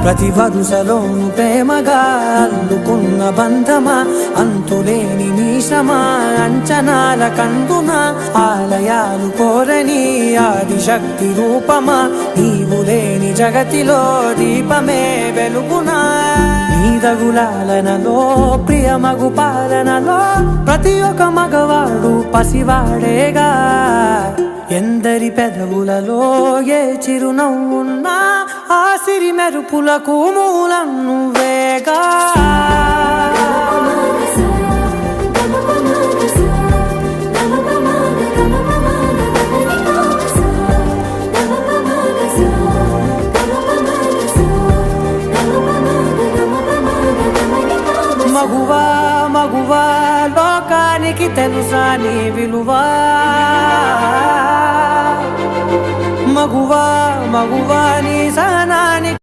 ప్రతి వరుసలోను ప్రేమగా అల్లుకున్న బంధమా, అంతులేని నీ శ్రమ అంచనాల కందున, ఆలయాలు కోరని ఆదిశక్తి రూపమా, నీవు లేని జగతిలో దీపమే వెలుగునా. నీదగులాలనలో ప్రియమగు పాలనలో ప్రతి ఒక్క మగవాడు పసివాడేగా. ఎందరి పెదవులలో ఏ చిరునవ్వున్నా ఆ సిరి మెరుపులకు మూలం నువ్వేగా. మగువా మగువా లోకానికి తెలుసా నీ విలువా, మగువా మగువా నీ సహనానికి